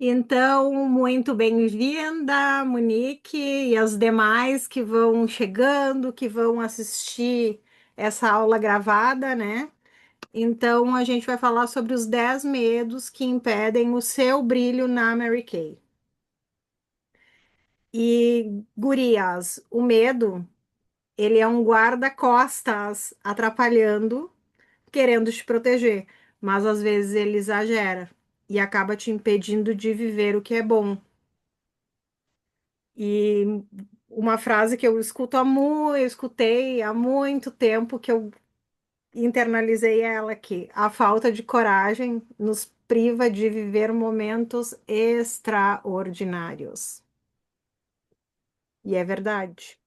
Então, muito bem-vinda, Monique, e as demais que vão chegando, que vão assistir essa aula gravada, né? Então, a gente vai falar sobre os 10 medos que impedem o seu brilho na Mary Kay. E, gurias, o medo, ele é um guarda-costas atrapalhando, querendo te proteger, mas às vezes ele exagera e acaba te impedindo de viver o que é bom. E uma frase que eu escutei há muito tempo que eu internalizei ela aqui: a falta de coragem nos priva de viver momentos extraordinários. E é verdade,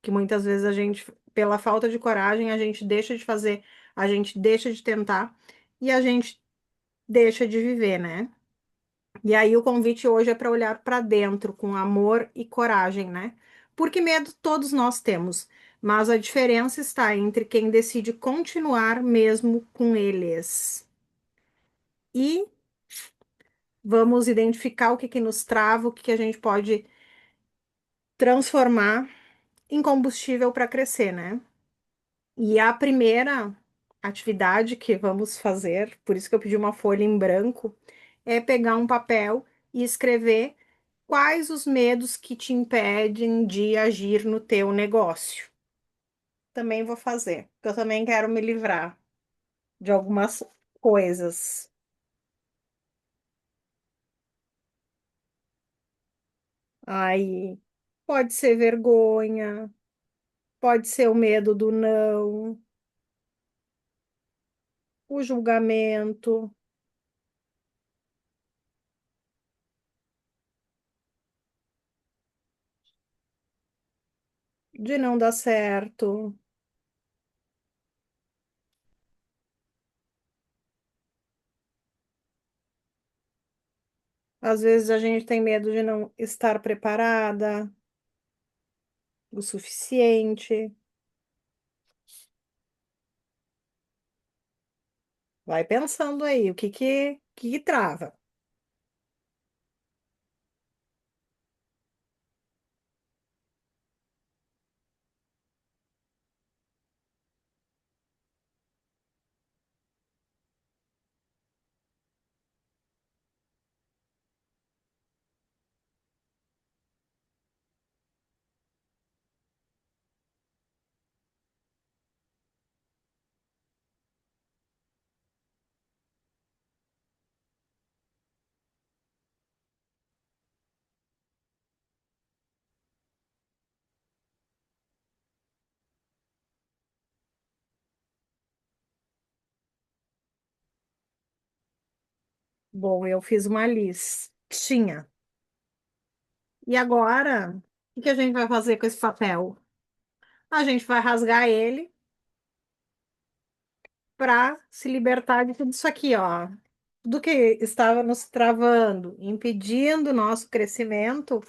que muitas vezes a gente, pela falta de coragem, a gente deixa de fazer, a gente deixa de tentar e a gente deixa de viver, né? E aí o convite hoje é para olhar para dentro com amor e coragem, né? Porque medo todos nós temos, mas a diferença está entre quem decide continuar mesmo com eles. E vamos identificar o que que nos trava, o que que a gente pode transformar em combustível para crescer, né? E a primeira atividade que vamos fazer, por isso que eu pedi uma folha em branco, é pegar um papel e escrever quais os medos que te impedem de agir no teu negócio. Também vou fazer, porque eu também quero me livrar de algumas coisas. Aí pode ser vergonha, pode ser o medo do não, o julgamento, de não dar certo. Às vezes a gente tem medo de não estar preparada o suficiente. Vai pensando aí, o que trava. Bom, eu fiz uma listinha. E agora, o que a gente vai fazer com esse papel? A gente vai rasgar ele para se libertar de tudo isso aqui, ó. Do que estava nos travando, impedindo o nosso crescimento,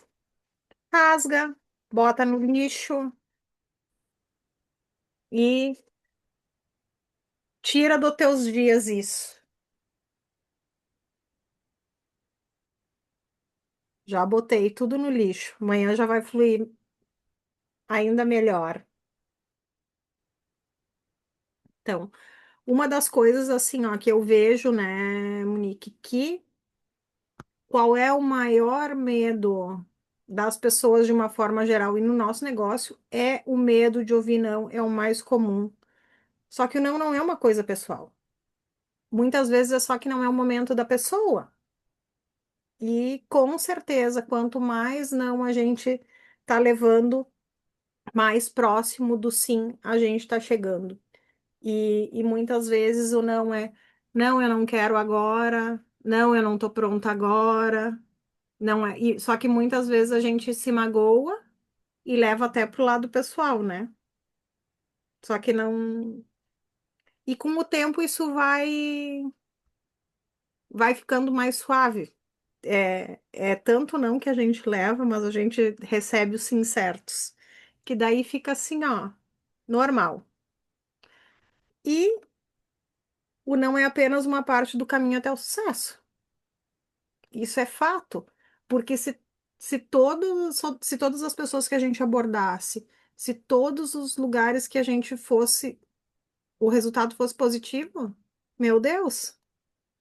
rasga, bota no lixo e tira dos teus dias isso. Já botei tudo no lixo. Amanhã já vai fluir ainda melhor. Então, uma das coisas assim, ó, que eu vejo, né, Monique, que qual é o maior medo das pessoas de uma forma geral e no nosso negócio é o medo de ouvir não, é o mais comum. Só que o não não é uma coisa pessoal. Muitas vezes é só que não é o momento da pessoa. E com certeza, quanto mais não a gente tá levando, mais próximo do sim a gente tá chegando. E muitas vezes o não é, não, eu não quero agora, não, eu não tô pronta agora. Não é, só que muitas vezes a gente se magoa e leva até pro lado pessoal, né? Só que não. E com o tempo isso vai ficando mais suave. É tanto não que a gente leva, mas a gente recebe os sim certos. Que daí fica assim, ó, normal. E o não é apenas uma parte do caminho até o sucesso. isso é fato, porque se todas as pessoas que a gente abordasse, se todos os lugares que a gente fosse, o resultado fosse positivo, meu Deus,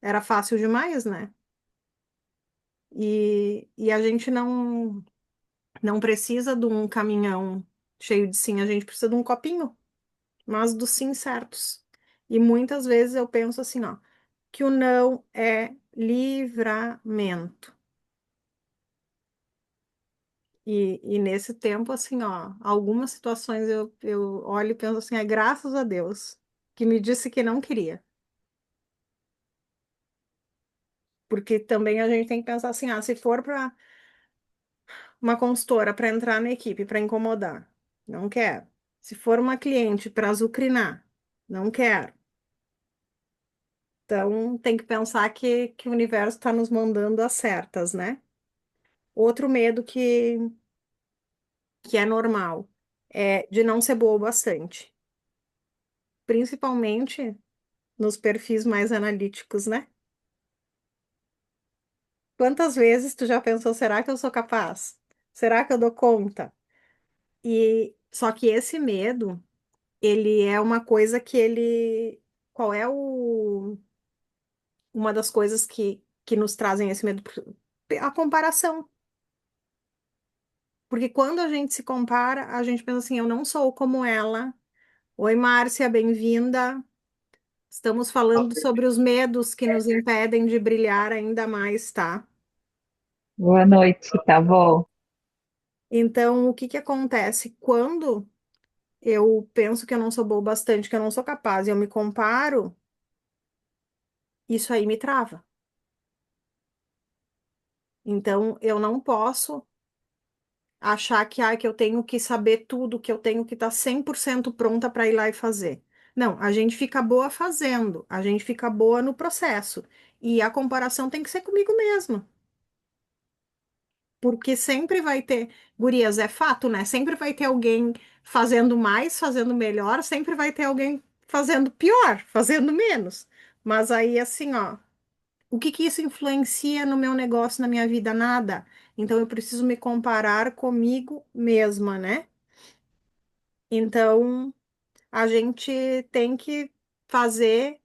era fácil demais, né? E a gente não precisa de um caminhão cheio de sim, a gente precisa de um copinho, mas dos sim certos. E muitas vezes eu penso assim, ó, que o não é livramento. E nesse tempo, assim, ó, algumas situações eu olho e penso assim, é graças a Deus que me disse que não queria. Porque também a gente tem que pensar assim, ah, se for para uma consultora para entrar na equipe, para incomodar, não quero. Se for uma cliente para azucrinar, não quero. Então tem que pensar que o universo está nos mandando as certas, né? Outro medo que é normal é de não ser boa o bastante. Principalmente nos perfis mais analíticos, né? Quantas vezes tu já pensou, será que eu sou capaz? Será que eu dou conta? E só que esse medo, ele é uma coisa que ele, qual é uma das coisas que nos trazem esse medo? A comparação. Porque quando a gente se compara, a gente pensa assim, eu não sou como ela. Oi, Márcia, bem-vinda. Estamos falando sobre os medos que nos impedem de brilhar ainda mais, tá? Boa noite, tá bom? Então, o que que acontece? Quando eu penso que eu não sou boa o bastante, que eu não sou capaz, e eu me comparo, isso aí me trava. Então, eu não posso achar que eu tenho que saber tudo, que eu tenho que estar 100% pronta para ir lá e fazer. Não, a gente fica boa fazendo, a gente fica boa no processo. E a comparação tem que ser comigo mesma. Porque sempre vai ter, gurias, é fato, né? Sempre vai ter alguém fazendo mais, fazendo melhor, sempre vai ter alguém fazendo pior, fazendo menos. Mas aí, assim, ó, o que que isso influencia no meu negócio, na minha vida? Nada. Então, eu preciso me comparar comigo mesma, né? Então, a gente tem que fazer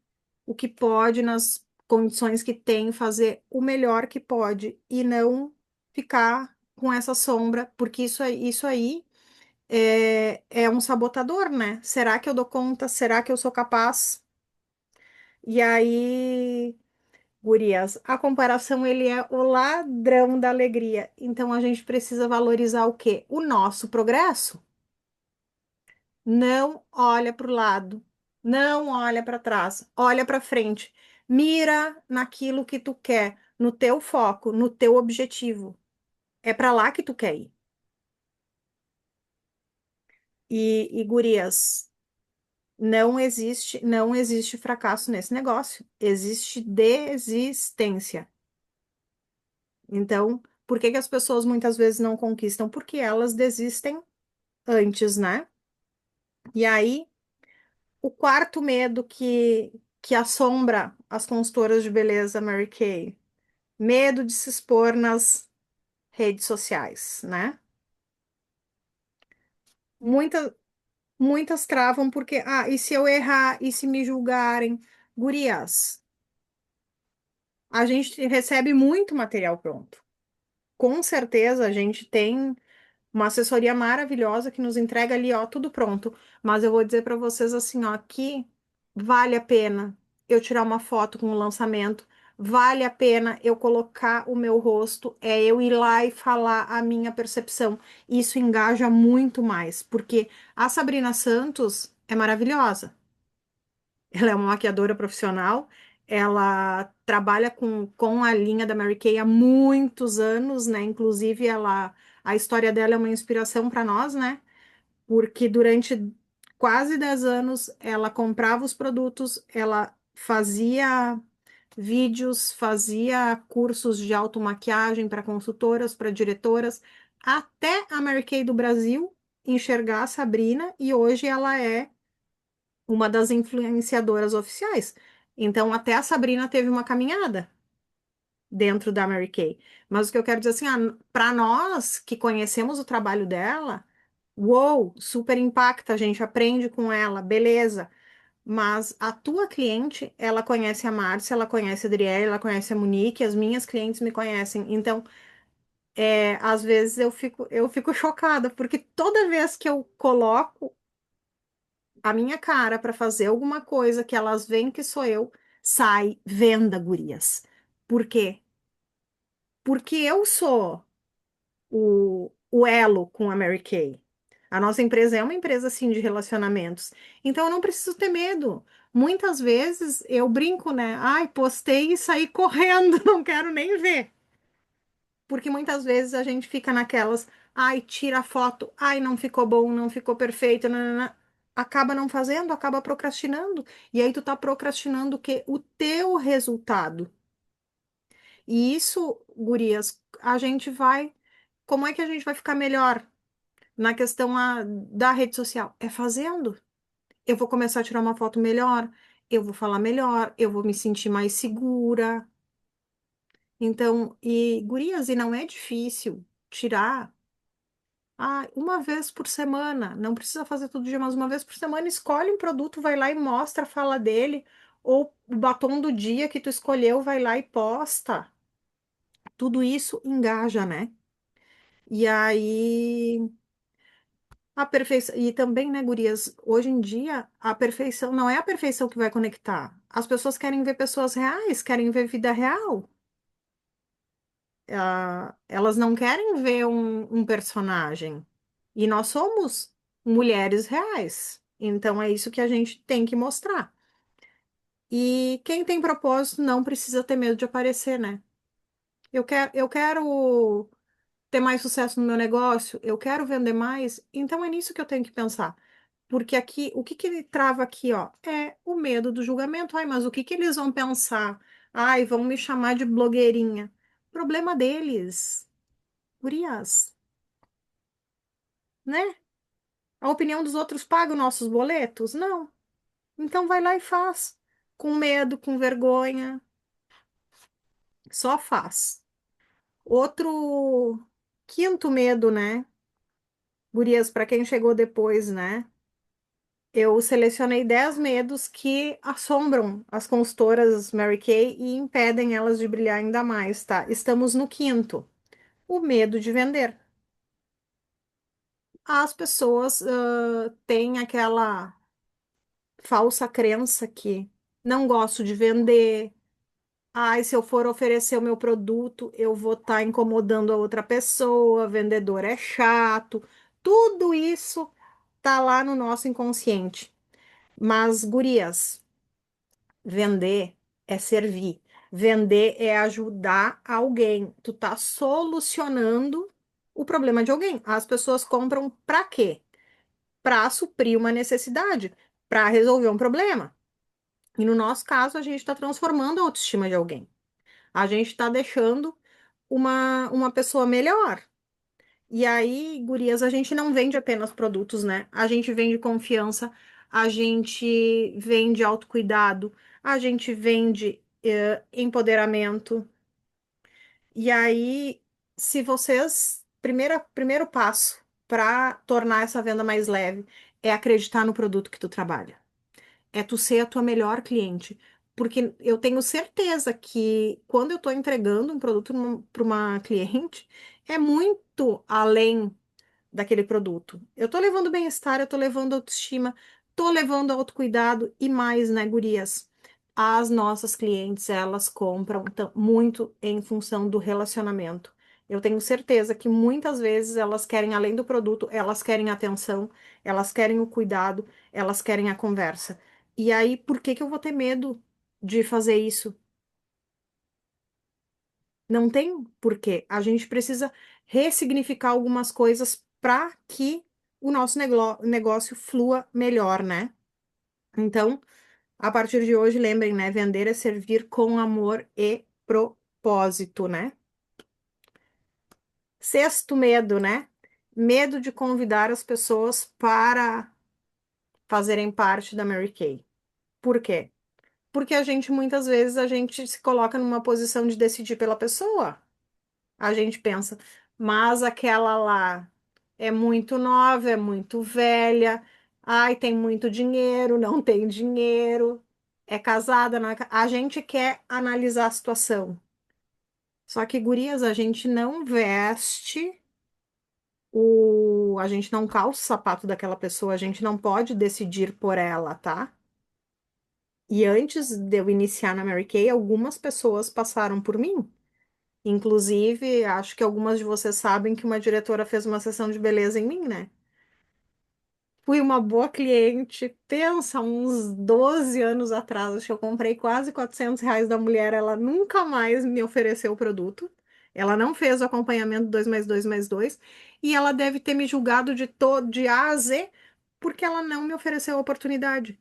o que pode nas condições que tem, fazer o melhor que pode e não ficar com essa sombra, porque isso aí é um sabotador, né? Será que eu dou conta? Será que eu sou capaz? E aí, gurias, a comparação ele é o ladrão da alegria. Então a gente precisa valorizar o quê? O nosso progresso. Não olha para o lado, não olha para trás, olha para frente. Mira naquilo que tu quer, no teu foco, no teu objetivo. É para lá que tu quer ir. E gurias, não existe fracasso nesse negócio. Existe desistência. Então, por que que as pessoas muitas vezes não conquistam? Porque elas desistem antes, né? E aí, o quarto medo que assombra as consultoras de beleza Mary Kay, medo de se expor nas redes sociais, né? Muitas, muitas travam porque, e se eu errar, e se me julgarem? Gurias, a gente recebe muito material pronto. Com certeza a gente tem uma assessoria maravilhosa que nos entrega ali, ó, tudo pronto. Mas eu vou dizer para vocês assim, ó, que vale a pena eu tirar uma foto com o lançamento, vale a pena eu colocar o meu rosto, é eu ir lá e falar a minha percepção. Isso engaja muito mais, porque a Sabrina Santos é maravilhosa. Ela é uma maquiadora profissional, ela trabalha com a linha da Mary Kay há muitos anos, né? Inclusive, a história dela é uma inspiração para nós, né? Porque durante quase 10 anos ela comprava os produtos, ela fazia vídeos, fazia cursos de automaquiagem para consultoras, para diretoras, até a Mary Kay do Brasil enxergar a Sabrina e hoje ela é uma das influenciadoras oficiais. Então, até a Sabrina teve uma caminhada. dentro da Mary Kay. Mas o que eu quero dizer assim, para nós que conhecemos o trabalho dela, uou, super impacta, a gente aprende com ela, beleza. Mas a tua cliente, ela conhece a Márcia, ela conhece a Adriele, ela conhece a Monique, as minhas clientes me conhecem. Então, às vezes eu fico chocada, porque toda vez que eu coloco a minha cara para fazer alguma coisa que elas veem que sou eu, sai venda, gurias. Por quê? Porque eu sou o elo com a Mary Kay. A nossa empresa é uma empresa assim de relacionamentos. Então eu não preciso ter medo. Muitas vezes eu brinco, né? Ai, postei e saí correndo, não quero nem ver. Porque muitas vezes a gente fica naquelas, ai, tira a foto, ai, não ficou bom, não ficou perfeito, nanana. Acaba não fazendo, acaba procrastinando. E aí tu tá procrastinando o quê? O teu resultado. E isso, gurias, a gente vai. Como é que a gente vai ficar melhor na questão da rede social? É fazendo. Eu vou começar a tirar uma foto melhor, eu vou falar melhor, eu vou me sentir mais segura. Então, gurias, e não é difícil tirar uma vez por semana. Não precisa fazer todo dia, mas uma vez por semana escolhe um produto, vai lá e mostra, fala dele. Ou o batom do dia que tu escolheu, vai lá e posta. Tudo isso engaja, né? E aí, a perfeição. E também, né, gurias, hoje em dia, a perfeição não é a perfeição que vai conectar. As pessoas querem ver pessoas reais, querem ver vida real. Elas não querem ver um personagem. E nós somos mulheres reais. Então, é isso que a gente tem que mostrar. E quem tem propósito não precisa ter medo de aparecer, né? Eu quero ter mais sucesso no meu negócio, eu quero vender mais, então é nisso que eu tenho que pensar. Porque aqui, o que que me trava aqui, ó, é o medo do julgamento. Ai, mas o que que eles vão pensar? Ai, vão me chamar de blogueirinha. Problema deles, gurias, né? A opinião dos outros paga os nossos boletos? Não. Então vai lá e faz. Com medo, com vergonha, só faz. Outro quinto medo, né? Gurias, para quem chegou depois, né? Eu selecionei 10 medos que assombram as consultoras Mary Kay e impedem elas de brilhar ainda mais, tá? Estamos no quinto, o medo de vender. As pessoas têm aquela falsa crença que não gosto de vender. Ai, se eu for oferecer o meu produto, eu vou estar incomodando a outra pessoa, vendedor é chato. Tudo isso tá lá no nosso inconsciente. Mas, gurias, vender é servir. Vender é ajudar alguém. Tu tá solucionando o problema de alguém. As pessoas compram para quê? Para suprir uma necessidade, para resolver um problema. E no nosso caso, a gente está transformando a autoestima de alguém. A gente está deixando uma pessoa melhor. E aí, gurias, a gente não vende apenas produtos, né? A gente vende confiança, a gente vende autocuidado, a gente vende empoderamento. E aí, se vocês. Primeiro passo para tornar essa venda mais leve é acreditar no produto que tu trabalha. É tu ser a tua melhor cliente. Porque eu tenho certeza que quando eu estou entregando um produto para uma cliente, é muito além daquele produto. Eu tô levando bem-estar, eu tô levando autoestima, tô levando autocuidado e mais, né, gurias? As nossas clientes, elas compram muito em função do relacionamento. Eu tenho certeza que muitas vezes elas querem, além do produto, elas querem atenção, elas querem o cuidado, elas querem a conversa. E aí, por que que eu vou ter medo de fazer isso? Não tem porquê. A gente precisa ressignificar algumas coisas para que o nosso negócio flua melhor, né? Então, a partir de hoje, lembrem, né? Vender é servir com amor e propósito, né? Sexto medo, né? Medo de convidar as pessoas para fazerem parte da Mary Kay. Por quê? Porque a gente, muitas vezes, a gente se coloca numa posição de decidir pela pessoa. A gente pensa, mas aquela lá é muito nova, é muito velha, ai, tem muito dinheiro, não tem dinheiro, é casada, não é a gente quer analisar a situação. Só que, gurias, a gente não veste a gente não calça o sapato daquela pessoa, a gente não pode decidir por ela, tá? E antes de eu iniciar na Mary Kay, algumas pessoas passaram por mim. Inclusive, acho que algumas de vocês sabem que uma diretora fez uma sessão de beleza em mim, né? Fui uma boa cliente. Pensa, uns 12 anos atrás, acho que eu comprei quase R$ 400 da mulher. Ela nunca mais me ofereceu o produto. Ela não fez o acompanhamento 2+2+2. E ela deve ter me julgado de A a Z porque ela não me ofereceu a oportunidade.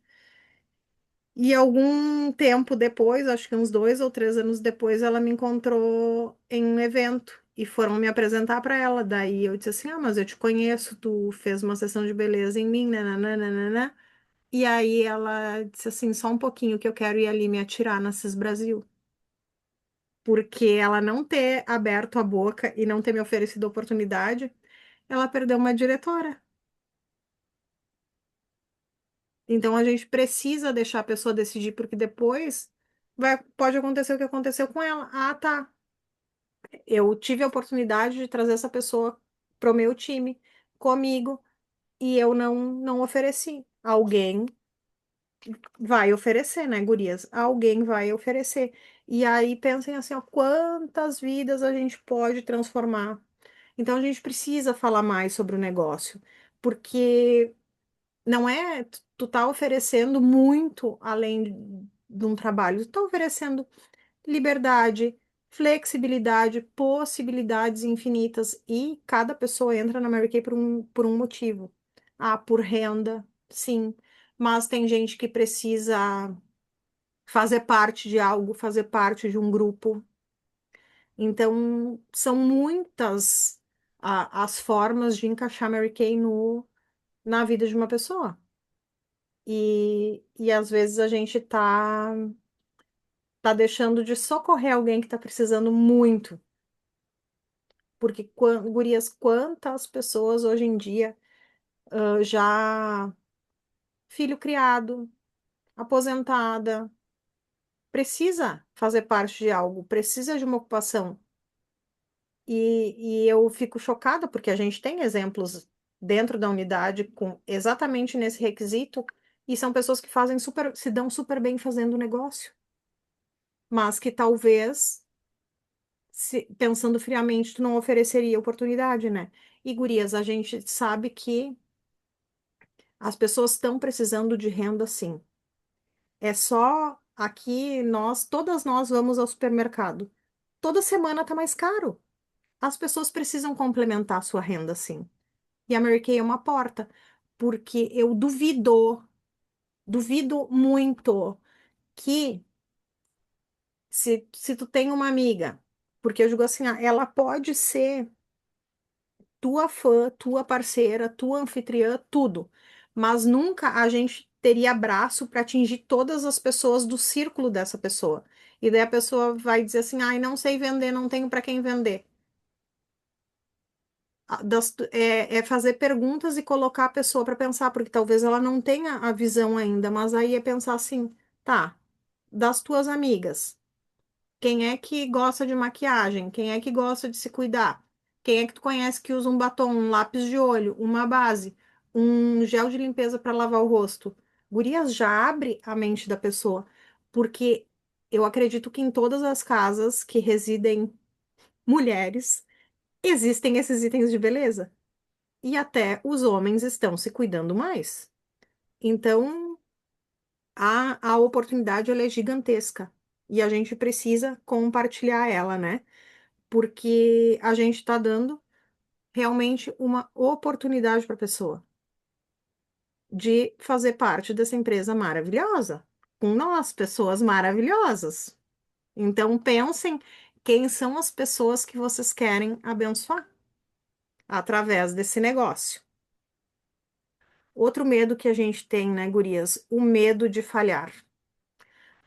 E algum tempo depois, acho que uns 2 ou 3 anos depois, ela me encontrou em um evento e foram me apresentar para ela. Daí eu disse assim: Ah, mas eu te conheço, tu fez uma sessão de beleza em mim, nananana. E aí ela disse assim: Só um pouquinho que eu quero ir ali me atirar na Cis Brasil. Porque ela não ter aberto a boca e não ter me oferecido a oportunidade, ela perdeu uma diretora. Então a gente precisa deixar a pessoa decidir, porque depois pode acontecer o que aconteceu com ela. Ah, tá. Eu tive a oportunidade de trazer essa pessoa pro meu time, comigo, e eu não ofereci. Alguém vai oferecer, né, gurias? Alguém vai oferecer. E aí pensem assim, ó, quantas vidas a gente pode transformar. Então a gente precisa falar mais sobre o negócio, porque não é, tu tá oferecendo muito além de um trabalho, tu tá oferecendo liberdade, flexibilidade, possibilidades infinitas e cada pessoa entra na Mary Kay por um motivo. Ah, por renda, sim, mas tem gente que precisa fazer parte de algo, fazer parte de um grupo. Então, são muitas as formas de encaixar Mary Kay na vida de uma pessoa. E às vezes a gente tá deixando de socorrer alguém que tá precisando muito. Porque, gurias, quantas pessoas hoje em dia já filho criado, aposentada, precisa fazer parte de algo, precisa de uma ocupação. E eu fico chocada porque a gente tem exemplos dentro da unidade com exatamente nesse requisito, e são pessoas que fazem super, se dão super bem fazendo o negócio, mas que talvez pensando friamente, tu não ofereceria oportunidade, né? E gurias, a gente sabe que as pessoas estão precisando de renda, sim. É só aqui todas nós vamos ao supermercado. Toda semana tá mais caro. As pessoas precisam complementar a sua renda, sim. E a Mary Kay é uma porta, porque eu duvido muito que se tu tem uma amiga, porque eu digo assim, ela pode ser tua fã, tua parceira, tua anfitriã, tudo. Mas nunca a gente teria braço para atingir todas as pessoas do círculo dessa pessoa. E daí a pessoa vai dizer assim: ai, não sei vender, não tenho para quem vender. É fazer perguntas e colocar a pessoa para pensar, porque talvez ela não tenha a visão ainda, mas aí é pensar assim: tá, das tuas amigas. Quem é que gosta de maquiagem? Quem é que gosta de se cuidar? Quem é que tu conhece que usa um batom, um lápis de olho, uma base, um gel de limpeza para lavar o rosto? Gurias, já abre a mente da pessoa, porque eu acredito que em todas as casas que residem mulheres existem esses itens de beleza. E até os homens estão se cuidando mais. Então, a oportunidade ela é gigantesca e a gente precisa compartilhar ela, né? Porque a gente está dando realmente uma oportunidade para a pessoa de fazer parte dessa empresa maravilhosa, com nós, pessoas maravilhosas. Então, pensem quem são as pessoas que vocês querem abençoar através desse negócio. Outro medo que a gente tem, né, gurias? O medo de falhar.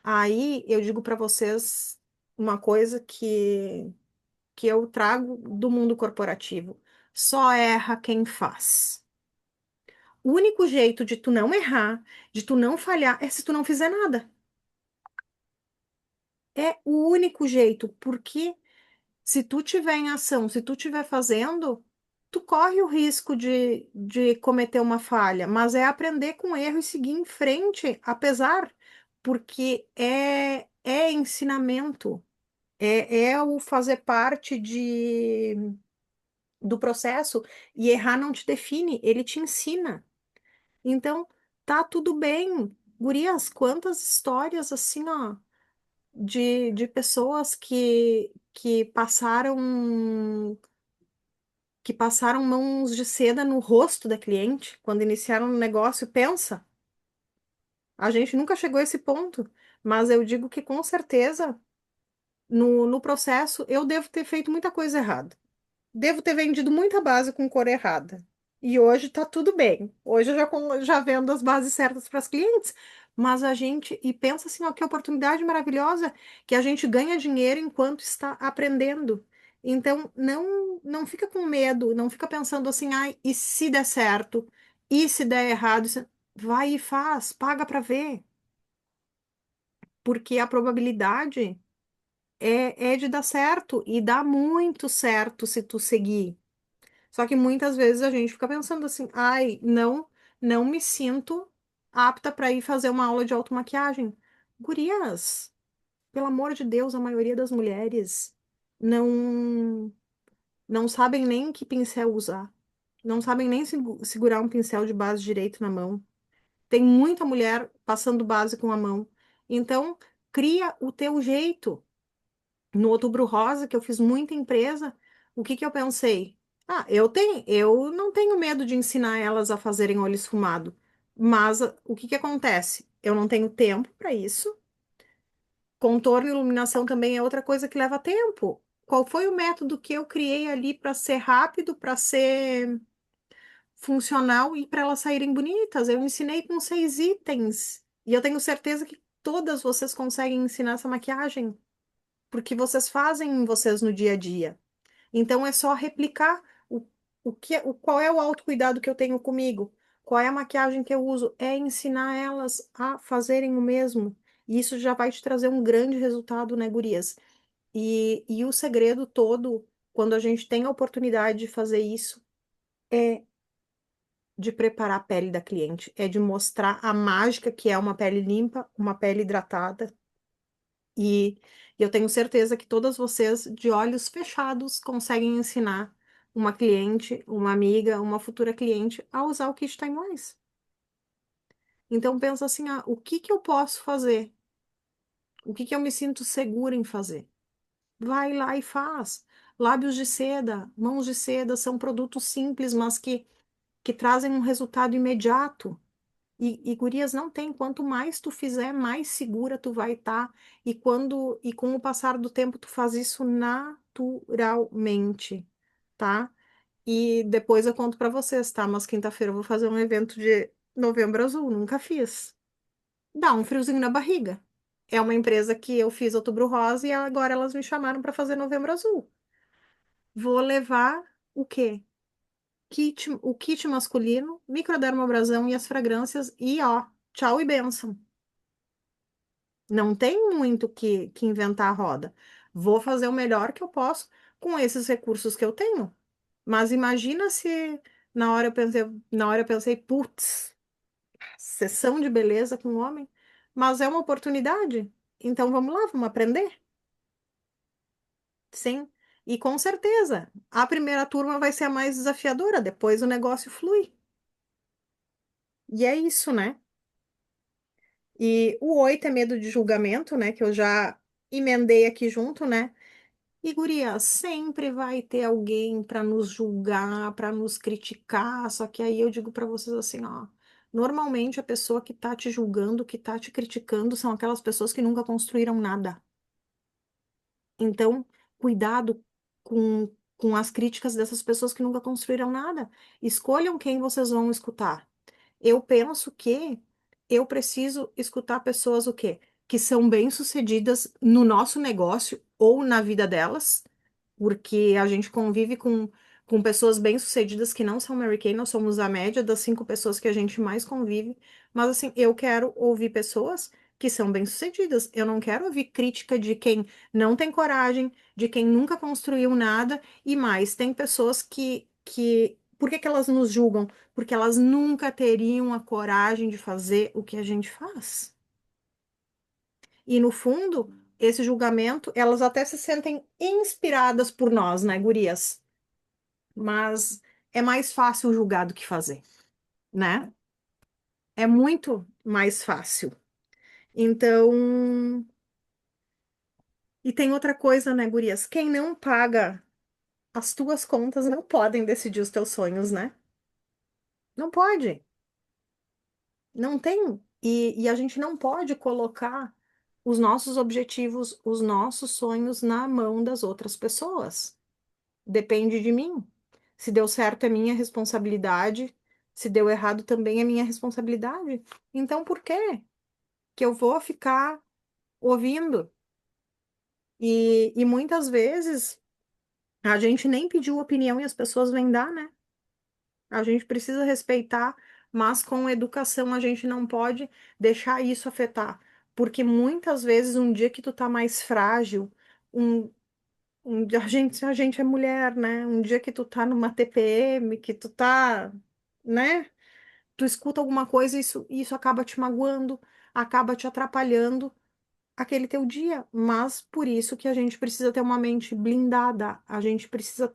Aí eu digo para vocês uma coisa que eu trago do mundo corporativo. Só erra quem faz. O único jeito de tu não errar, de tu não falhar, é se tu não fizer nada. É o único jeito, porque se tu tiver em ação, se tu tiver fazendo, tu corre o risco de cometer uma falha, mas é aprender com o erro e seguir em frente, apesar, porque é ensinamento, é o fazer parte do processo, e errar não te define, ele te ensina. Então, tá tudo bem. Gurias, quantas histórias assim, ó, de pessoas que passaram mãos de seda no rosto da cliente quando iniciaram o negócio. Pensa, a gente nunca chegou a esse ponto, mas eu digo que com certeza no processo eu devo ter feito muita coisa errada. Devo ter vendido muita base com cor errada. E hoje tá tudo bem. Hoje eu já vendo as bases certas para as clientes. Mas a gente, e pensa assim, ó, que oportunidade maravilhosa que a gente ganha dinheiro enquanto está aprendendo. Então, não fica com medo, não fica pensando assim, ai, e se der certo? E se der errado? Vai e faz, paga para ver. Porque a probabilidade é de dar certo e dá muito certo se tu seguir. Só que muitas vezes a gente fica pensando assim, ai, não me sinto apta para ir fazer uma aula de automaquiagem. Gurias, pelo amor de Deus, a maioria das mulheres não não sabem nem que pincel usar. Não sabem nem segurar um pincel de base direito na mão. Tem muita mulher passando base com a mão. Então, cria o teu jeito. No Outubro Rosa, que eu fiz muita empresa, o que que eu pensei? Ah, eu não tenho medo de ensinar elas a fazerem olho esfumado, mas o que que acontece? Eu não tenho tempo para isso. Contorno e iluminação também é outra coisa que leva tempo. Qual foi o método que eu criei ali para ser rápido, para ser funcional e para elas saírem bonitas? Eu ensinei com 6 itens e eu tenho certeza que todas vocês conseguem ensinar essa maquiagem, porque vocês fazem em vocês no dia a dia. Então é só replicar qual é o autocuidado que eu tenho comigo, qual é a maquiagem que eu uso, é ensinar elas a fazerem o mesmo. E isso já vai te trazer um grande resultado, né, gurias? E o segredo todo, quando a gente tem a oportunidade de fazer isso, é de preparar a pele da cliente, é de mostrar a mágica que é uma pele limpa, uma pele hidratada. E eu tenho certeza que todas vocês, de olhos fechados, conseguem ensinar uma cliente, uma amiga, uma futura cliente a usar o Kit Time Wise. Então pensa assim, ah, o que que eu posso fazer? O que que eu me sinto segura em fazer? Vai lá e faz. Lábios de seda, mãos de seda são produtos simples, mas que trazem um resultado imediato. E gurias, não tem. Quanto mais tu fizer, mais segura tu vai estar. E com o passar do tempo, tu faz isso naturalmente, tá? E depois eu conto pra vocês, tá? Mas quinta-feira eu vou fazer um evento de Novembro Azul. Nunca fiz. Dá um friozinho na barriga. É uma empresa que eu fiz Outubro Rosa e agora elas me chamaram pra fazer Novembro Azul. Vou levar o quê? O kit masculino, microdermabrasão e as fragrâncias e ó, tchau e bênção. Não tem muito que inventar a roda. Vou fazer o melhor que eu posso com esses recursos que eu tenho. Mas imagina se na hora eu pensei, putz, sessão de beleza com homem, mas é uma oportunidade. Então vamos lá, vamos aprender? Sim. E com certeza, a primeira turma vai ser a mais desafiadora, depois o negócio flui. E é isso, né? E o 8 é medo de julgamento, né? Que eu já emendei aqui junto, né? E, guria, sempre vai ter alguém para nos julgar, para nos criticar. Só que aí eu digo para vocês assim, ó. Normalmente a pessoa que tá te julgando, que tá te criticando, são aquelas pessoas que nunca construíram nada. Então, cuidado com as críticas dessas pessoas que nunca construíram nada. Escolham quem vocês vão escutar. Eu penso que eu preciso escutar pessoas o quê? que são bem-sucedidas no nosso negócio ou na vida delas, porque a gente convive com pessoas bem-sucedidas que não são Mary Kay, nós somos a média das 5 pessoas que a gente mais convive, mas assim, eu quero ouvir pessoas que são bem-sucedidas, eu não quero ouvir crítica de quem não tem coragem, de quem nunca construiu nada, e mais, tem pessoas por que que elas nos julgam? Porque elas nunca teriam a coragem de fazer o que a gente faz. E no fundo, esse julgamento, elas até se sentem inspiradas por nós, né, gurias? Mas é mais fácil julgar do que fazer, né? É muito mais fácil. Então, e tem outra coisa, né, gurias? Quem não paga as tuas contas não podem decidir os teus sonhos, né? Não pode. Não tem. E a gente não pode colocar os nossos objetivos, os nossos sonhos na mão das outras pessoas. Depende de mim. Se deu certo é minha responsabilidade, se deu errado também é minha responsabilidade. Então, por quê que eu vou ficar ouvindo? E muitas vezes a gente nem pediu opinião e as pessoas vêm dar, né? A gente precisa respeitar, mas com educação a gente não pode deixar isso afetar. Porque muitas vezes, um dia que tu tá mais frágil, um, a gente é mulher, né? Um dia que tu tá numa TPM, que tu tá, né? Tu escuta alguma coisa, isso acaba te magoando, acaba te atrapalhando aquele teu dia. Mas por isso que a gente precisa ter uma mente blindada, a gente precisa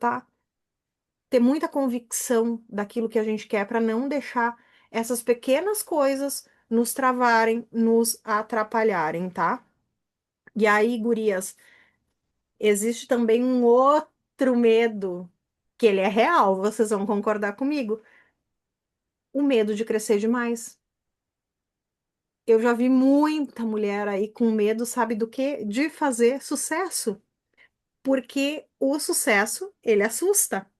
ter muita convicção daquilo que a gente quer para não deixar essas pequenas coisas nos travarem, nos atrapalharem, tá? E aí, gurias, existe também um outro medo, que ele é real, vocês vão concordar comigo, o medo de crescer demais. Eu já vi muita mulher aí com medo, sabe do quê? De fazer sucesso, porque o sucesso, ele assusta.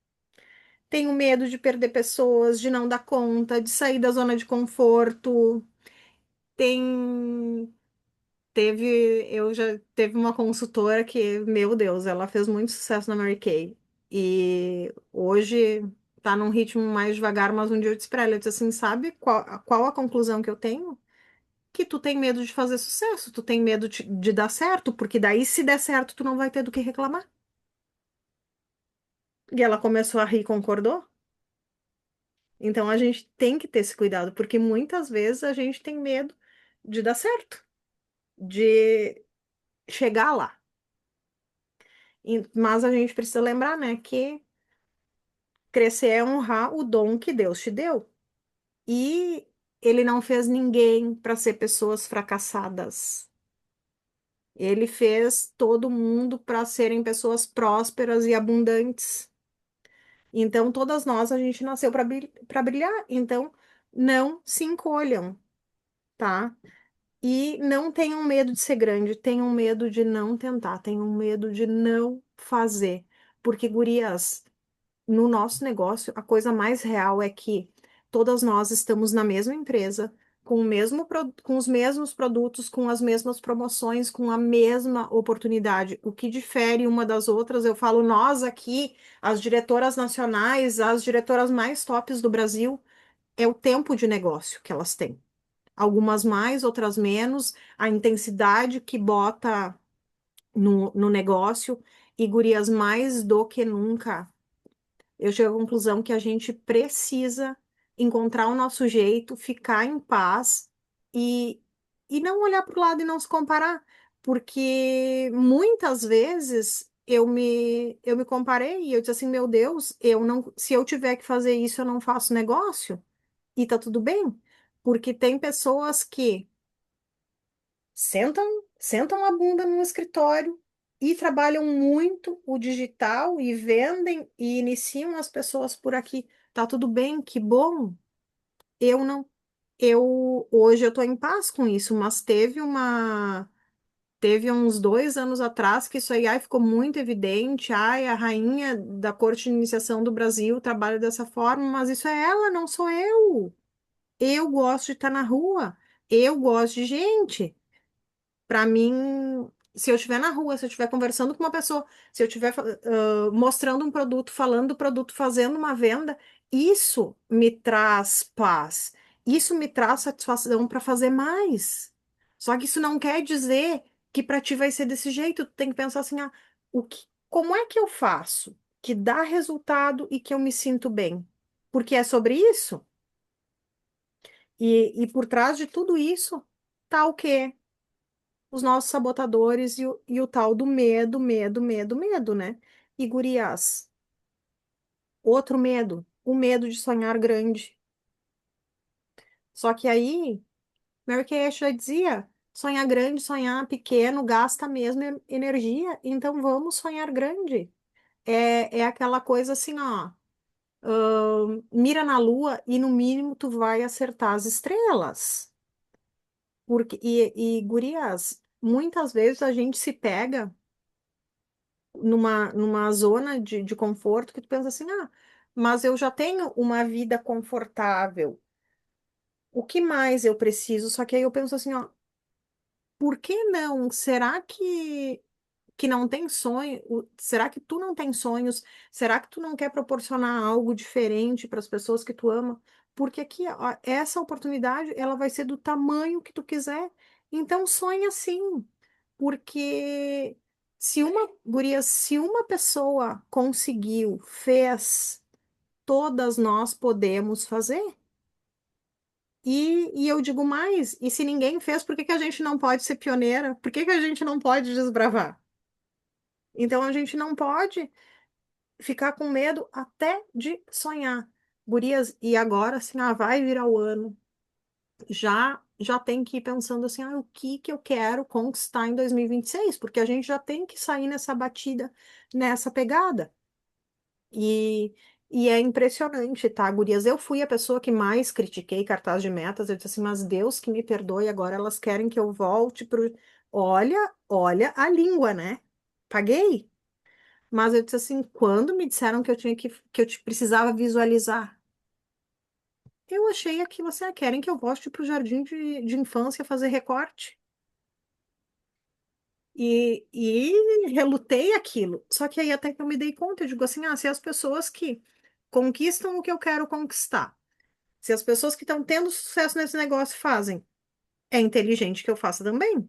Tenho medo de perder pessoas, de não dar conta, de sair da zona de conforto. Tem, eu já teve uma consultora que, meu Deus, ela fez muito sucesso na Mary Kay. E hoje tá num ritmo mais devagar, mas um dia eu disse pra ela, eu disse assim, sabe qual a conclusão que eu tenho? Que tu tem medo de fazer sucesso, tu tem medo de dar certo, porque daí se der certo, tu não vai ter do que reclamar. E ela começou a rir e concordou. Então a gente tem que ter esse cuidado, porque muitas vezes a gente tem medo de dar certo, de chegar lá. Mas a gente precisa lembrar, né, que crescer é honrar o dom que Deus te deu. E ele não fez ninguém para ser pessoas fracassadas. Ele fez todo mundo para serem pessoas prósperas e abundantes. Então, todas nós, a gente nasceu para brilhar. Então, não se encolham, tá? E não tenham medo de ser grande, tenham medo de não tentar, tenham medo de não fazer. Porque, gurias, no nosso negócio, a coisa mais real é que todas nós estamos na mesma empresa, com os mesmos produtos, com as mesmas promoções, com a mesma oportunidade. O que difere uma das outras, eu falo nós aqui, as diretoras nacionais, as diretoras mais tops do Brasil, é o tempo de negócio que elas têm. Algumas mais, outras menos, a intensidade que bota no negócio, e gurias mais do que nunca. Eu chego à conclusão que a gente precisa encontrar o nosso jeito, ficar em paz e, e não olhar para o lado e não se comparar, porque muitas vezes eu me comparei e eu disse assim, meu Deus, eu não, se eu tiver que fazer isso, eu não faço negócio e tá tudo bem, porque tem pessoas que sentam a bunda no escritório e trabalham muito o digital e vendem e iniciam as pessoas por aqui. Tá tudo bem, que bom. Eu não, eu hoje eu tô em paz com isso, mas teve uns 2 anos atrás que isso aí ai, ficou muito evidente. Ai, a rainha da corte de iniciação do Brasil trabalha dessa forma, mas isso é ela, não sou eu. Eu gosto de estar na rua, eu gosto de gente. Para mim, se eu estiver na rua, se eu estiver conversando com uma pessoa, se eu estiver mostrando um produto, falando do produto, fazendo uma venda, isso me traz paz. Isso me traz satisfação para fazer mais. Só que isso não quer dizer que para ti vai ser desse jeito. Tu tem que pensar assim, ah, como é que eu faço que dá resultado e que eu me sinto bem? Porque é sobre isso. E por trás de tudo isso tá o quê? Os nossos sabotadores e o tal do medo, medo, medo, medo, né? E gurias, outro medo, o medo de sonhar grande. Só que aí, Mary Kay Ash já dizia, sonhar grande, sonhar pequeno, gasta a mesma energia, então vamos sonhar grande. É aquela coisa assim, ó, mira na lua e no mínimo tu vai acertar as estrelas. Gurias, muitas vezes a gente se pega numa zona de conforto que tu pensa assim, ah, mas eu já tenho uma vida confortável. O que mais eu preciso? Só que aí eu penso assim, ó, por que não? Será que não tem sonho? Será que tu não tem sonhos? Será que tu não quer proporcionar algo diferente para as pessoas que tu ama? Porque aqui, ó, essa oportunidade, ela vai ser do tamanho que tu quiser. Então sonha sim, porque se uma pessoa conseguiu, fez, todas nós podemos fazer. E eu digo mais, e se ninguém fez, por que que a gente não pode ser pioneira? Por que que a gente não pode desbravar? Então a gente não pode ficar com medo até de sonhar. Gurias, e agora assim, ah, vai virar o ano. Já tem que ir pensando assim, ah, o que que eu quero conquistar em 2026, porque a gente já tem que sair nessa batida, nessa pegada. E, e é impressionante, tá, gurias? Eu fui a pessoa que mais critiquei cartaz de metas. Eu disse assim, mas Deus que me perdoe, agora elas querem que eu volte pro. Olha, olha a língua, né? Paguei. Mas eu disse assim, quando me disseram que eu precisava visualizar, eu achei aquilo assim, ah, querem que eu volte para o jardim de infância fazer recorte. E relutei aquilo. Só que aí até que eu me dei conta, eu digo assim, ah, se as pessoas que conquistam o que eu quero conquistar, se as pessoas que estão tendo sucesso nesse negócio fazem, é inteligente que eu faça também.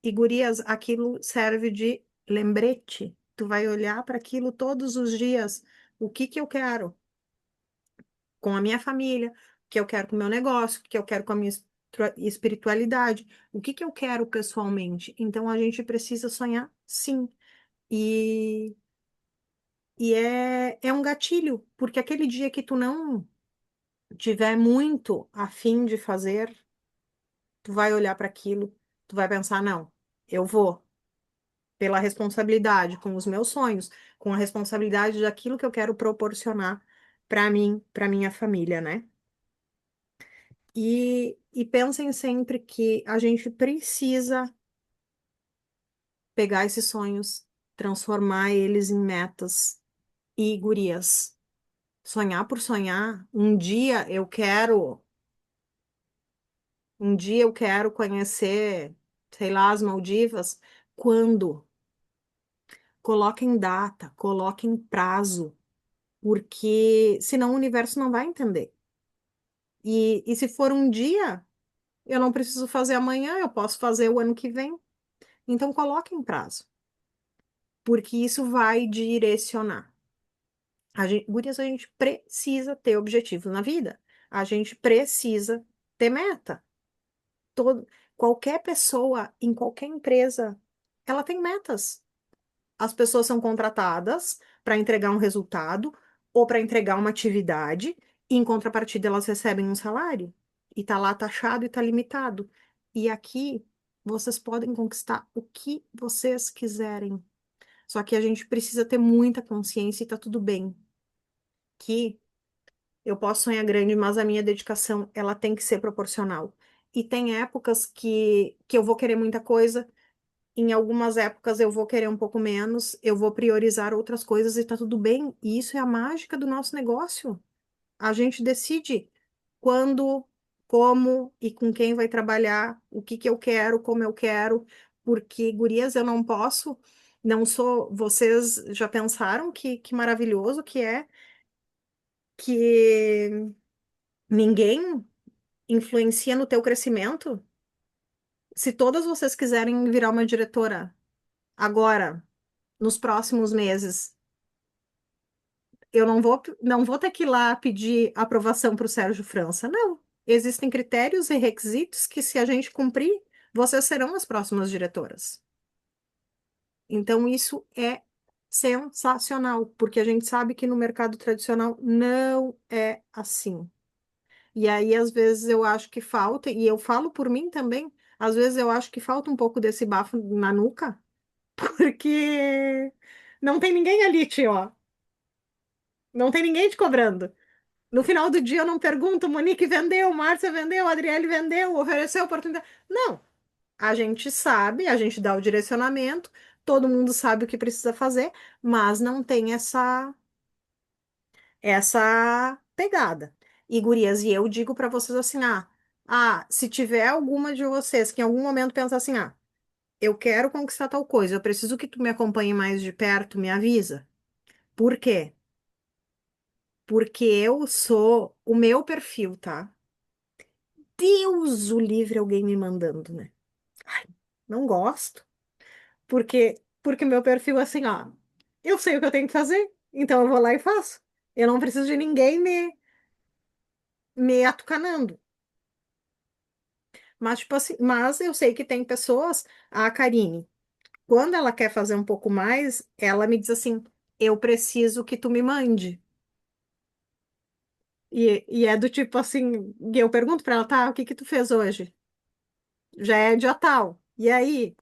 E gurias, aquilo serve de lembrete. Tu vai olhar para aquilo todos os dias. O que que eu quero? Com a minha família, o que eu quero com o meu negócio, o que eu quero com a minha espiritualidade, o que que eu quero pessoalmente. Então a gente precisa sonhar, sim. E, é um gatilho, porque aquele dia que tu não tiver muito a fim de fazer, tu vai olhar para aquilo, tu vai pensar, não, eu vou, pela responsabilidade com os meus sonhos, com a responsabilidade daquilo que eu quero proporcionar para mim, para minha família, né? E pensem sempre que a gente precisa pegar esses sonhos, transformar eles em metas e gurias. Sonhar por sonhar. Um dia eu quero conhecer, sei lá, as Maldivas. Quando? Coloquem data, coloquem prazo, porque senão o universo não vai entender. E se for um dia, eu não preciso fazer amanhã, eu posso fazer o ano que vem. Então coloquem prazo, porque isso vai direcionar. Gurias, a gente precisa ter objetivos na vida. A gente precisa ter meta. Todo, qualquer pessoa em qualquer empresa, ela tem metas. As pessoas são contratadas para entregar um resultado ou para entregar uma atividade, e em contrapartida elas recebem um salário. E tá lá taxado e tá limitado. E aqui vocês podem conquistar o que vocês quiserem. Só que a gente precisa ter muita consciência e tá tudo bem. Que eu posso sonhar grande, mas a minha dedicação, ela tem que ser proporcional. E tem épocas que eu vou querer muita coisa, em algumas épocas eu vou querer um pouco menos, eu vou priorizar outras coisas e tá tudo bem. E isso é a mágica do nosso negócio. A gente decide quando. como e com quem vai trabalhar, o que que eu quero, como eu quero, porque, gurias, eu não posso, não sou. Vocês já pensaram que maravilhoso que é que ninguém influencia no teu crescimento? Se todas vocês quiserem virar uma diretora agora, nos próximos meses, eu não vou ter que ir lá pedir aprovação para o Sérgio França. Não. Existem critérios e requisitos que, se a gente cumprir, vocês serão as próximas diretoras. Então, isso é sensacional, porque a gente sabe que no mercado tradicional não é assim. E aí, às vezes, eu acho que falta, e eu falo por mim também, às vezes eu acho que falta um pouco desse bafo na nuca, porque não tem ninguém ali, tio, ó. Não tem ninguém te cobrando. No final do dia eu não pergunto, Monique vendeu, Márcia vendeu, Adriele vendeu, ofereceu oportunidade. Não, a gente sabe, a gente dá o direcionamento, todo mundo sabe o que precisa fazer, mas não tem essa pegada. E gurias, e eu digo para vocês assim, se tiver alguma de vocês que em algum momento pensa assim, eu quero conquistar tal coisa, eu preciso que tu me acompanhe mais de perto, me avisa. Por quê? Porque eu sou o meu perfil, tá? Deus o livre alguém me mandando, né? Não gosto, porque meu perfil é assim, eu sei o que eu tenho que fazer, então eu vou lá e faço. Eu não preciso de ninguém me atucanando. Mas, tipo assim, mas eu sei que tem pessoas, a Karine, quando ela quer fazer um pouco mais, ela me diz assim, eu preciso que tu me mande. E é do tipo assim, e eu pergunto pra ela, tá, o que que tu fez hoje? Já é dia tal. E aí?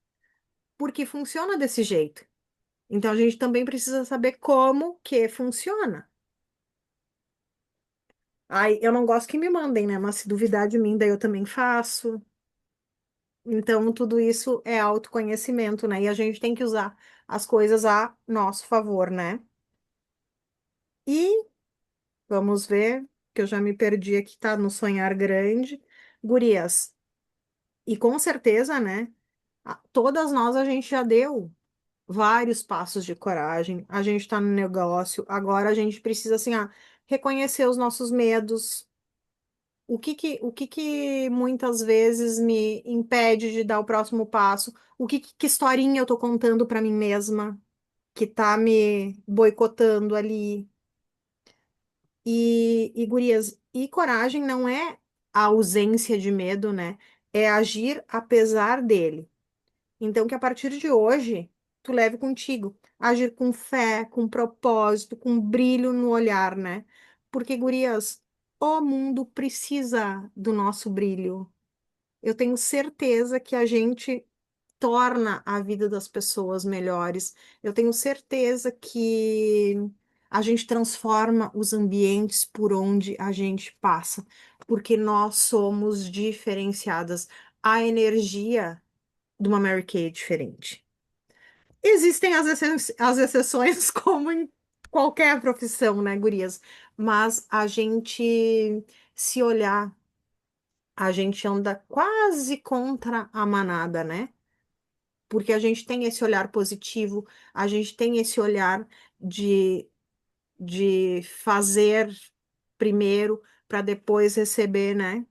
Porque funciona desse jeito. Então a gente também precisa saber como que funciona. Ai, eu não gosto que me mandem, né? Mas se duvidar de mim, daí eu também faço. Então tudo isso é autoconhecimento, né? E a gente tem que usar as coisas a nosso favor, né? E vamos ver, que eu já me perdi aqui, tá? No sonhar grande. Gurias, e com certeza, né? Todas nós a gente já deu vários passos de coragem. A gente está no negócio, agora a gente precisa, assim, reconhecer os nossos medos. O que que muitas vezes me impede de dar o próximo passo? Que historinha eu tô contando para mim mesma que tá me boicotando ali? E gurias, e coragem não é a ausência de medo, né? É agir apesar dele. Então, que a partir de hoje, tu leve contigo. Agir com fé, com propósito, com brilho no olhar, né? Porque, gurias, o mundo precisa do nosso brilho. Eu tenho certeza que a gente torna a vida das pessoas melhores. Eu tenho certeza que a gente transforma os ambientes por onde a gente passa, porque nós somos diferenciadas. A energia de uma Mary Kay é diferente. Existem as exceções, como em qualquer profissão, né, gurias? Mas a gente se olhar, a gente anda quase contra a manada, né? Porque a gente tem esse olhar positivo, a gente tem esse olhar de, de fazer primeiro para depois receber, né?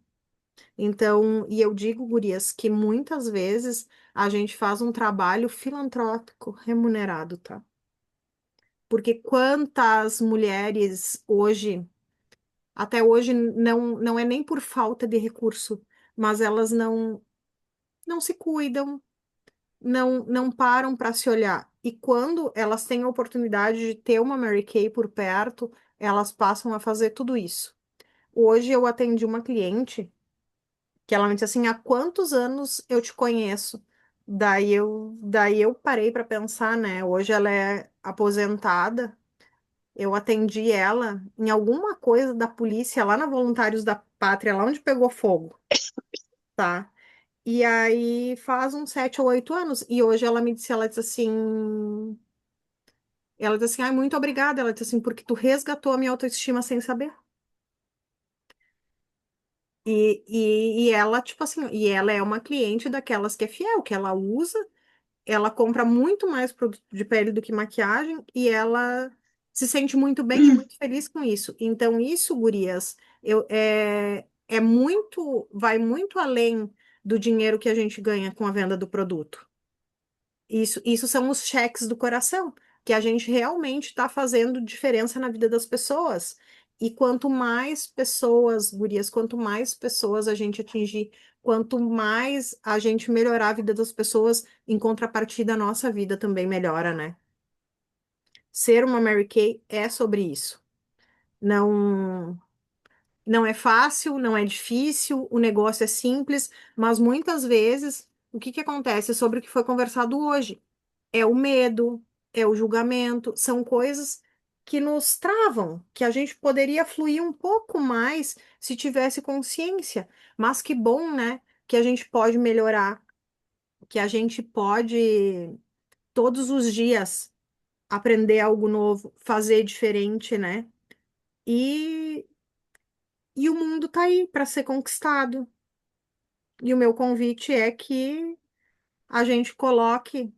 Então, e eu digo, gurias, que muitas vezes a gente faz um trabalho filantrópico remunerado, tá? Porque quantas mulheres hoje, até hoje, não é nem por falta de recurso, mas elas não se cuidam, não param para se olhar. E quando elas têm a oportunidade de ter uma Mary Kay por perto, elas passam a fazer tudo isso. Hoje eu atendi uma cliente que ela me disse assim, há quantos anos eu te conheço? Daí eu parei para pensar, né? Hoje ela é aposentada. Eu atendi ela em alguma coisa da polícia lá na Voluntários da Pátria, lá onde pegou fogo, tá? E aí faz uns 7 ou 8 anos. E hoje ela disse assim, ai, muito obrigada. Ela disse assim, porque tu resgatou a minha autoestima sem saber. E ela, tipo assim, e ela é uma cliente daquelas que é fiel, que ela usa, ela compra muito mais produto de pele do que maquiagem e ela se sente muito bem e muito feliz com isso. Então, isso, gurias, é muito, vai muito além do dinheiro que a gente ganha com a venda do produto. Isso são os cheques do coração, que a gente realmente está fazendo diferença na vida das pessoas. E quanto mais pessoas, gurias, quanto mais pessoas a gente atingir, quanto mais a gente melhorar a vida das pessoas, em contrapartida, a nossa vida também melhora, né? Ser uma Mary Kay é sobre isso. Não, não é fácil, não é difícil, o negócio é simples, mas muitas vezes o que que acontece sobre o que foi conversado hoje? É o medo, é o julgamento, são coisas que nos travam, que a gente poderia fluir um pouco mais se tivesse consciência. Mas que bom, né? Que a gente pode melhorar, que a gente pode todos os dias aprender algo novo, fazer diferente, né? E, e o mundo tá aí para ser conquistado. E o meu convite é que a gente coloque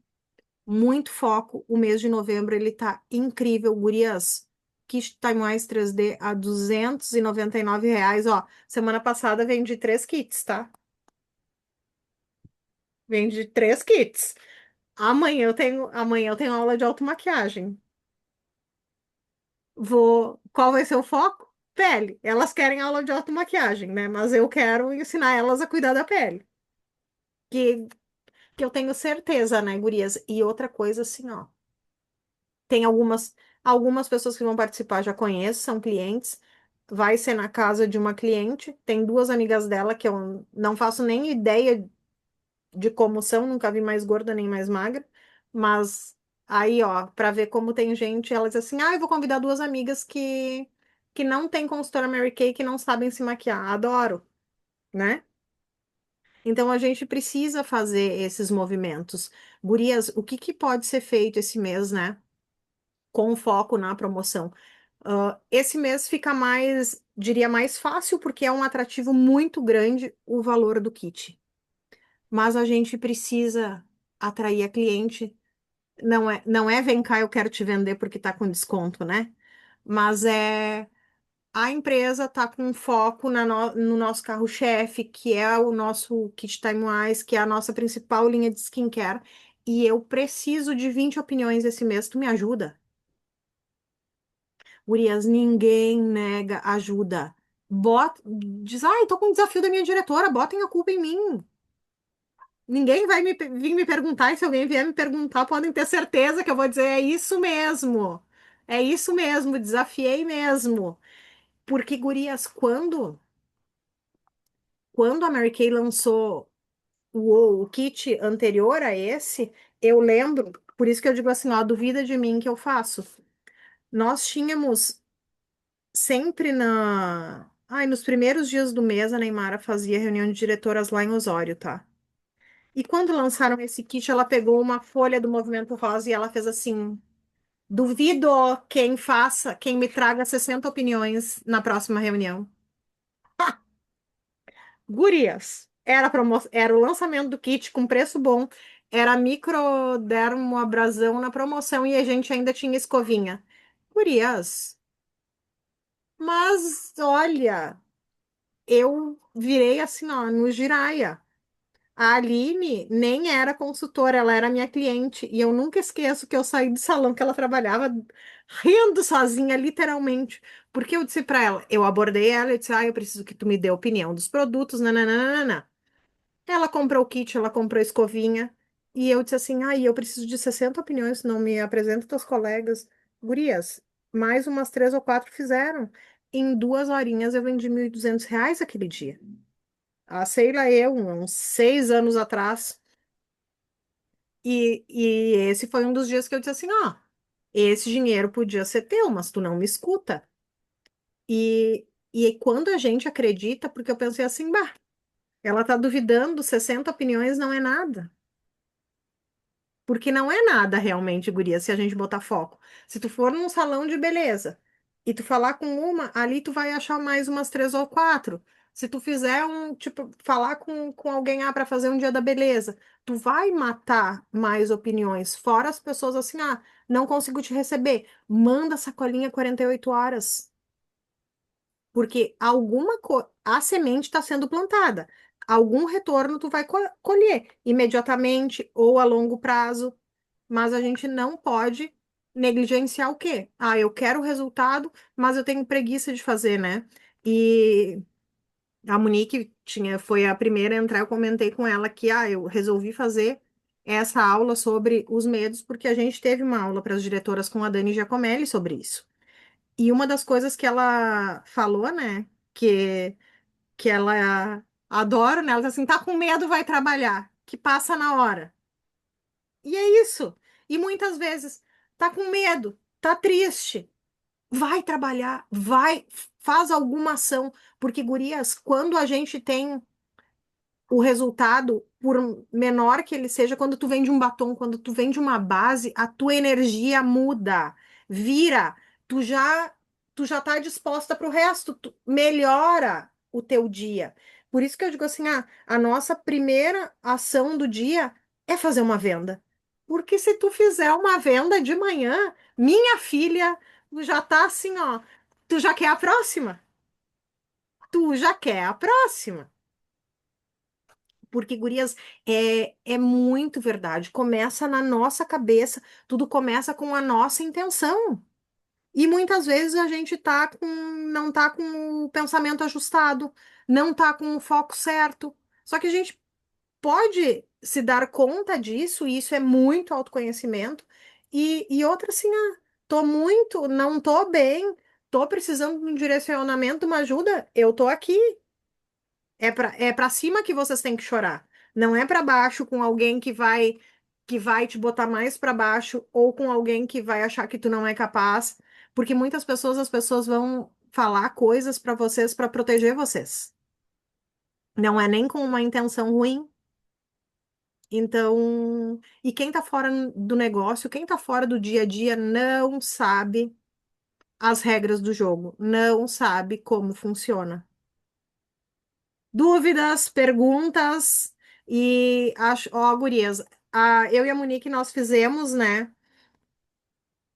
muito foco. O mês de novembro ele tá incrível, gurias. Kit Time 3D a R$ 299. Ó, semana passada vendi 3 kits, tá? Vendi 3 kits. Amanhã eu tenho aula de automaquiagem. Qual vai ser o foco? Pele. Elas querem aula de automaquiagem, né? Mas eu quero ensinar elas a cuidar da pele. Que, que eu tenho certeza, né, gurias? E outra coisa assim, ó. Tem algumas pessoas que vão participar, já conheço, são clientes. Vai ser na casa de uma cliente. Tem duas amigas dela que eu não faço nem ideia de como são, nunca vi mais gorda nem mais magra. Mas aí, ó, para ver como tem gente, ela diz assim: ah, eu vou convidar duas amigas que não têm consultora Mary Kay, que não sabem se maquiar. Adoro, né? Então a gente precisa fazer esses movimentos. Gurias, o que que pode ser feito esse mês, né? Com foco na promoção. Esse mês fica mais, diria, mais fácil, porque é um atrativo muito grande o valor do kit. Mas a gente precisa atrair a cliente. Não é vem cá, eu quero te vender porque tá com desconto, né? Mas é a empresa tá com foco no nosso carro-chefe, que é o nosso Kit Time Wise, que é a nossa principal linha de skincare. E eu preciso de 20 opiniões esse mês. Tu me ajuda? Gurias, ninguém nega ajuda. Diz, ai, tô com um desafio da minha diretora, botem a culpa em mim. Ninguém vai vir me perguntar, e se alguém vier me perguntar, podem ter certeza que eu vou dizer, é isso mesmo. É isso mesmo, desafiei mesmo. Porque, gurias, quando a Mary Kay lançou o kit anterior a esse, eu lembro, por isso que eu digo assim, ó, duvida de mim que eu faço. Nós tínhamos sempre nos primeiros dias do mês, a Neymara fazia reunião de diretoras lá em Osório, tá? E quando lançaram esse kit, ela pegou uma folha do Movimento Rosa e ela fez assim: duvido quem me traga 60 opiniões na próxima reunião. Gurias, era o lançamento do kit com preço bom, era microdermoabrasão na promoção e a gente ainda tinha escovinha. Gurias, mas olha. Eu virei assim, ó, no giraia. A Aline nem era consultora, ela era minha cliente. E eu nunca esqueço que eu saí do salão que ela trabalhava rindo sozinha, literalmente. Porque eu disse pra ela, eu abordei ela, eu disse, eu preciso que tu me dê a opinião dos produtos, nananana. Ela comprou o kit, ela comprou a escovinha. E eu disse assim, eu preciso de 60 opiniões, não me apresenta teus colegas. Gurias, mais umas três ou quatro fizeram. Em 2 horinhas eu vendi R$ 1.200 aquele dia. Sei lá eu, uns 6 anos atrás. E esse foi um dos dias que eu disse assim, ó, esse dinheiro podia ser teu, mas tu não me escuta. E quando a gente acredita, porque eu pensei assim, bah, ela tá duvidando, 60 opiniões não é nada. Porque não é nada realmente, guria, se a gente botar foco. Se tu for num salão de beleza e tu falar com uma, ali tu vai achar mais umas três ou quatro. Se tu fizer tipo, falar com alguém, para fazer um dia da beleza, tu vai matar mais opiniões. Fora as pessoas assim, não consigo te receber. Manda sacolinha 48 horas. Porque a semente está sendo plantada. Algum retorno tu vai colher imediatamente ou a longo prazo, mas a gente não pode negligenciar o quê? Eu quero o resultado, mas eu tenho preguiça de fazer, né? E a Monique foi a primeira a entrar, eu comentei com ela que eu resolvi fazer essa aula sobre os medos, porque a gente teve uma aula para as diretoras com a Dani Giacomelli sobre isso. E uma das coisas que ela falou, né, que ela adora, né, ela diz assim, tá com medo, vai trabalhar, que passa na hora. E é isso. E muitas vezes, tá com medo, tá triste, vai trabalhar, faz alguma ação, porque, gurias, quando a gente tem o resultado, por menor que ele seja, quando tu vende um batom, quando tu vende uma base, a tua energia muda, vira, tu já tu já tá disposta para o resto, melhora o teu dia. Por isso que eu digo assim, a nossa primeira ação do dia é fazer uma venda. Porque se tu fizer uma venda de manhã, minha filha, tu já tá assim, ó, tu já quer a próxima. Tu já quer a próxima. Porque, gurias, é muito verdade. Começa na nossa cabeça, tudo começa com a nossa intenção. E muitas vezes a gente não tá com o pensamento ajustado, não tá com o foco certo. Só que a gente pode se dar conta disso, e isso é muito autoconhecimento. E outra assim, não tô bem, tô precisando de um direcionamento, uma ajuda, eu tô aqui. É para cima que vocês têm que chorar. Não é para baixo com alguém que vai te botar mais para baixo ou com alguém que vai achar que tu não é capaz, porque muitas pessoas as pessoas vão falar coisas para vocês para proteger vocês. Não é nem com uma intenção ruim. Então, e quem tá fora do negócio, quem tá fora do dia a dia não sabe as regras do jogo, não sabe como funciona. Dúvidas, perguntas e acho, ó, gurias, eu e a Monique nós fizemos, né,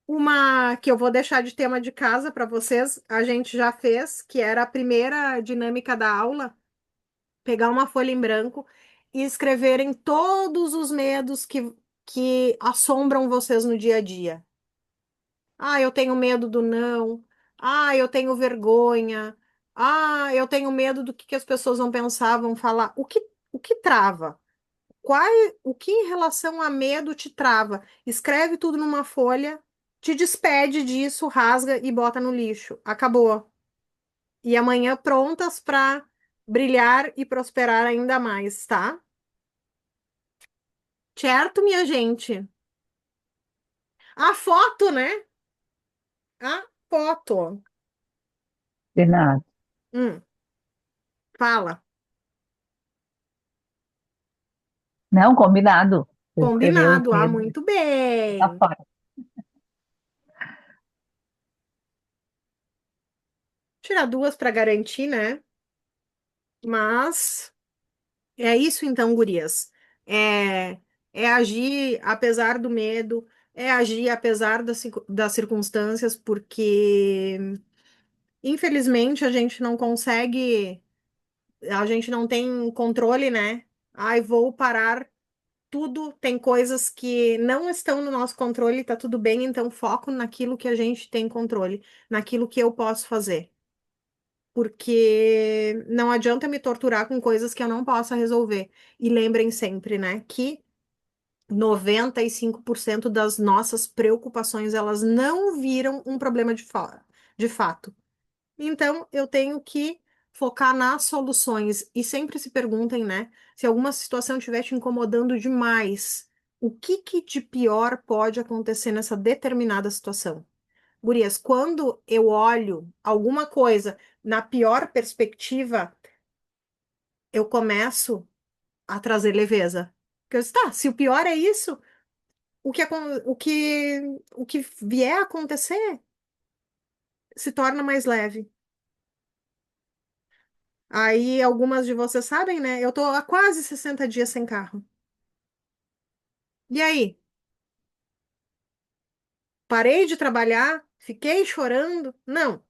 uma que eu vou deixar de tema de casa para vocês, a gente já fez, que era a primeira dinâmica da aula, pegar uma folha em branco e escreverem todos os medos que assombram vocês no dia a dia. Eu tenho medo do não. Eu tenho vergonha. Eu tenho medo do que as pessoas vão pensar, vão falar. O que trava? Qual, o que em relação a medo te trava? Escreve tudo numa folha, te despede disso, rasga e bota no lixo. Acabou. E amanhã prontas para brilhar e prosperar ainda mais, tá? Certo, minha gente? A foto, né? A foto. De nada. Hum, fala. Não, combinado. Você escreveu os Combinado. medos, Muito tá bem. fora. Tirar duas para garantir, né? Mas é isso então, gurias. É, é agir apesar do medo, é agir apesar das circunstâncias, porque infelizmente a gente não tem controle, né? Vou parar tudo. Tem coisas que não estão no nosso controle, tá tudo bem, então foco naquilo que a gente tem controle, naquilo que eu posso fazer. Porque não adianta me torturar com coisas que eu não possa resolver. E lembrem sempre, né, que 95% das nossas preocupações, elas não viram um problema de fato. Então, eu tenho que focar nas soluções e sempre se perguntem, né, se alguma situação estiver te incomodando demais, o que que de pior pode acontecer nessa determinada situação? Gurias, quando eu olho alguma coisa na pior perspectiva, eu começo a trazer leveza. Porque eu disse, tá, se o pior é isso, o que vier a acontecer se torna mais leve. Aí algumas de vocês sabem, né? Eu tô há quase 60 dias sem carro. E aí? Parei de trabalhar? Fiquei chorando? Não.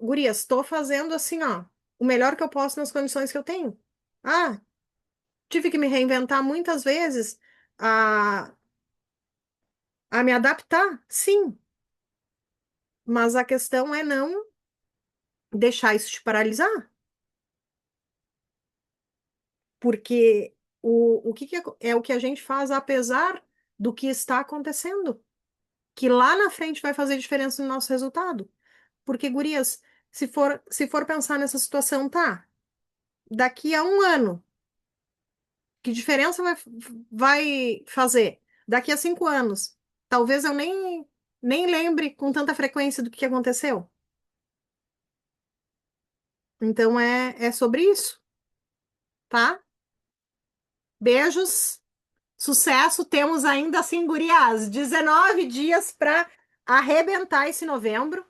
Gurias, tô fazendo assim, ó, o melhor que eu posso nas condições que eu tenho. Ah, tive que me reinventar muitas vezes a, a me adaptar, sim, mas a questão é não deixar isso te paralisar, porque o que é o que a gente faz apesar do que está acontecendo, que lá na frente vai fazer diferença no nosso resultado. Porque, gurias, se for pensar nessa situação, tá, daqui a um ano, que diferença vai fazer? Daqui a 5 anos, talvez eu nem lembre com tanta frequência do que aconteceu. Então é sobre isso, tá? Beijos, sucesso. Temos ainda assim, gurias, 19 dias para arrebentar esse novembro.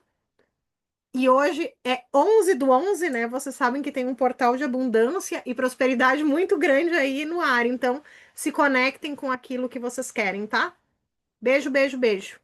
E hoje é 11/11, né? Vocês sabem que tem um portal de abundância e prosperidade muito grande aí no ar. Então, se conectem com aquilo que vocês querem, tá? Beijo, beijo, beijo.